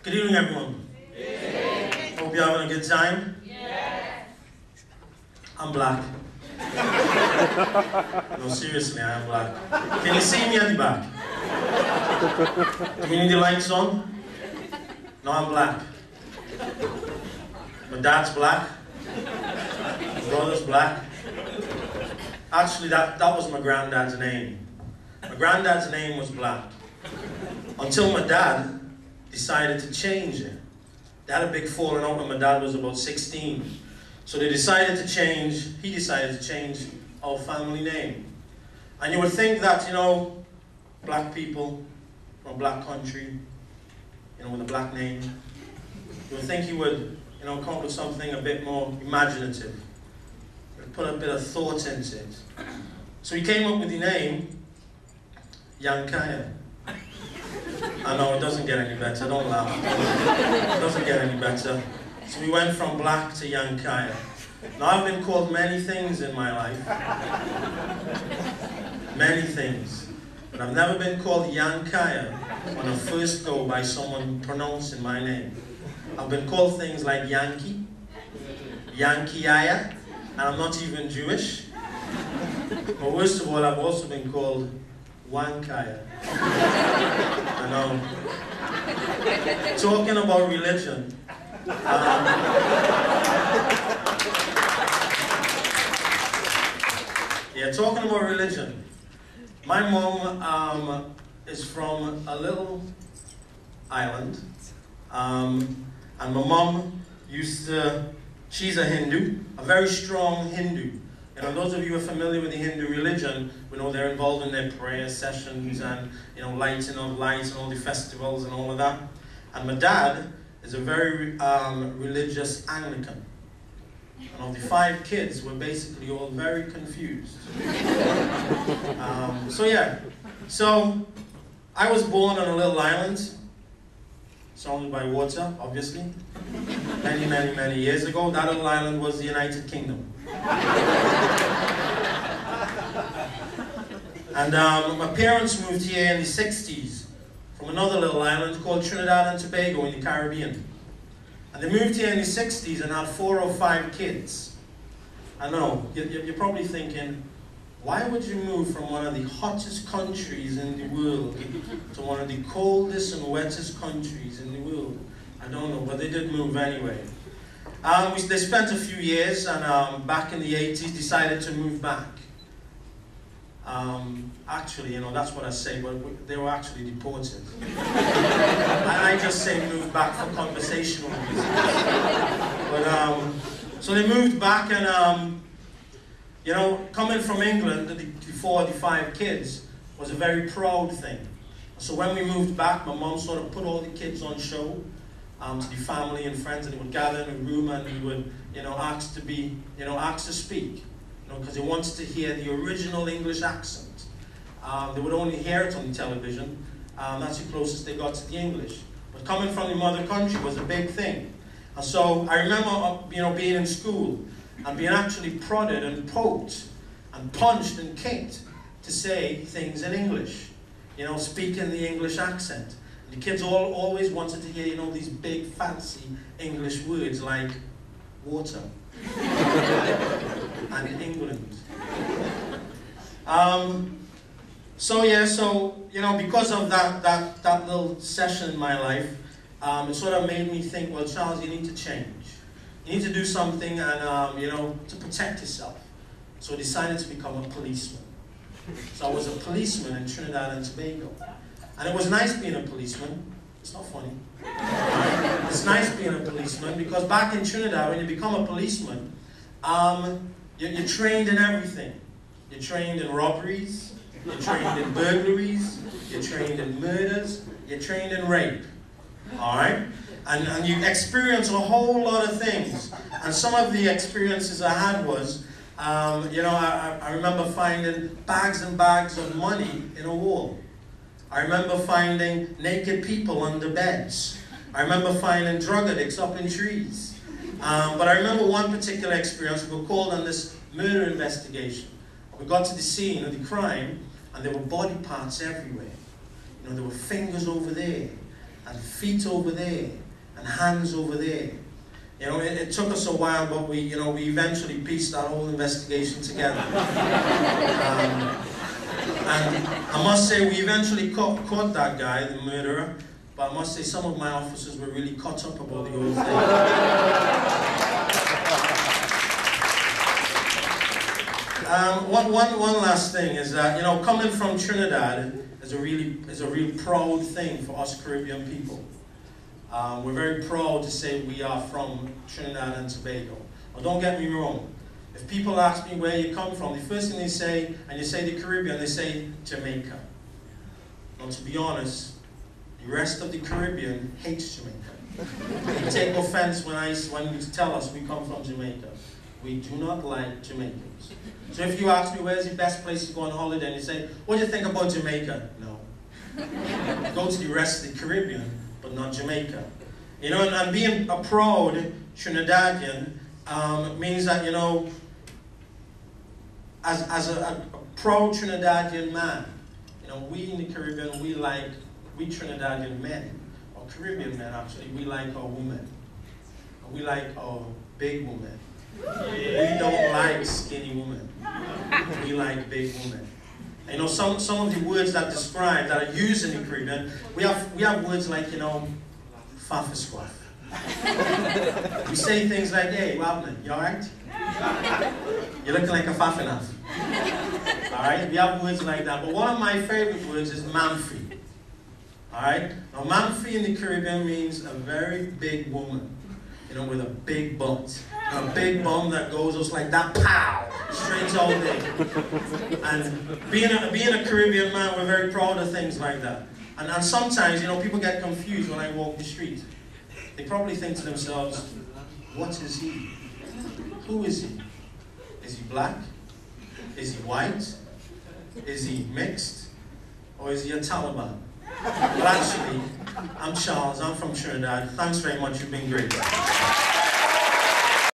Good evening, everyone. Yeah. Hope you're having a good time. Yeah. I'm black. No, seriously, I am black. Can you see me at the back? Do you need the lights on? No, I'm black. My dad's black. My brother's black. Actually, that was my granddad's name. My granddad's name was Black. Until my dad decided to change it. They had a big falling out when my dad was about 16. So he decided to change our family name. And you would think that, you know, black people from a black country, you know, with a black name, you would think he would, you know, come up with something a bit more imaginative. Put a bit of thought into it. So he came up with the name Yankiah. I know, it doesn't get any better, don't laugh. It doesn't get any better. So we went from Black to Yankiah. Now I've been called many things in my life. Many things. But I've never been called Yankiah when I first go by someone pronouncing my name. I've been called things like Yankee, Yankiah, and I'm not even Jewish. But worst of all, I've also been called Yankiah. I know. Talking about religion. Talking about religion. My mom is from a little island. And my mom she's a Hindu, a very strong Hindu. You know, those of you who are familiar with the Hindu religion, we know they're involved in their prayer sessions and, you know, lighting of lights and all the festivals and all of that. And my dad is a very religious Anglican. And of the 5 kids, we're basically all very confused. So I was born on a little island, surrounded by water, obviously, many, many, many years ago. That little island was the United Kingdom. And my parents moved here in the 60s from another little island called Trinidad and Tobago in the Caribbean. And they moved here in the 60s and had 4 or 5 kids. I know, you're probably thinking, why would you move from one of the hottest countries in the world to one of the coldest and wettest countries in the world? I don't know, but they did move anyway. They spent a few years, and back in the 80s decided to move back. Actually, you know, that's what I say, but they were actually deported. I just say move back for conversational reasons. But, so they moved back, and, you know, coming from England, the 4 or 5 kids was a very proud thing. So when we moved back, my mom sort of put all the kids on show to the family and friends, and they would gather in a room and we would, you know, ask to speak, you know, because they wanted to hear the original English accent. They would only hear it on the television. That's the closest they got to the English. But coming from the mother country was a big thing. And so I remember, you know, being in school and being actually prodded and poked and punched and kicked to say things in English, you know, speaking the English accent. The kids always wanted to hear, you know, these big fancy English words like water and England. So you know, because of that little session in my life, it sort of made me think, well, Charles, you need to change. You need to do something, and you know, to protect yourself. So I decided to become a policeman. So I was a policeman in Trinidad and Tobago. And it was nice being a policeman. It's not funny. It's nice being a policeman because back in Trinidad, when you become a policeman, you're trained in everything. You're trained in robberies, you're trained in burglaries, you're trained in murders, you're trained in rape. Alright? And you experience a whole lot of things. And some of the experiences I had was, you know, I remember finding bags and bags of money in a wall. I remember finding naked people under beds. I remember finding drug addicts up in trees. But I remember one particular experience. We were called on this murder investigation. We got to the scene of the crime, and there were body parts everywhere. You know, there were fingers over there, and feet over there, and hands over there. You know, it took us a while, but we eventually pieced that whole investigation together. And I must say, we eventually caught that guy, the murderer, but I must say some of my officers were really caught up about the whole thing. One last thing is that, coming from Trinidad is a real proud thing for us Caribbean people. We're very proud to say we are from Trinidad and Tobago. Now, don't get me wrong. If people ask me where you come from, the first thing they say, and you say the Caribbean, they say Jamaica. Now, to be honest, the rest of the Caribbean hates Jamaica. They take offense when you tell us we come from Jamaica. We do not like Jamaicans. So if you ask me where's the best place to go on holiday, and you say, what do you think about Jamaica? No. Go to the rest of the Caribbean, but not Jamaica. And being a proud Trinidadian means that, as a proud Trinidadian man, we in the Caribbean, we Trinidadian men, or Caribbean men actually, we like our women. We like our big women. We don't like skinny women. We like big women. Some of the words that are used in the Caribbean, we have words like, fafa-squaff. We say things like, hey, Wabman, you alright? You're looking like a faff-enough. Alright? We have words like that. But one of my favorite words is mamfi. Alright? Now, mamfi in the Caribbean means a very big woman, with a big butt. A big bum that goes just like that, pow, straight all day. And being a Caribbean man, we're very proud of things like that. And sometimes, people get confused when I walk the street. They probably think to themselves, what is he? Who is he? Is he black? Is he white? Is he mixed? Or is he a Taliban? Well, actually, I'm Charles, I'm from Trinidad. Thanks very much, you've been great.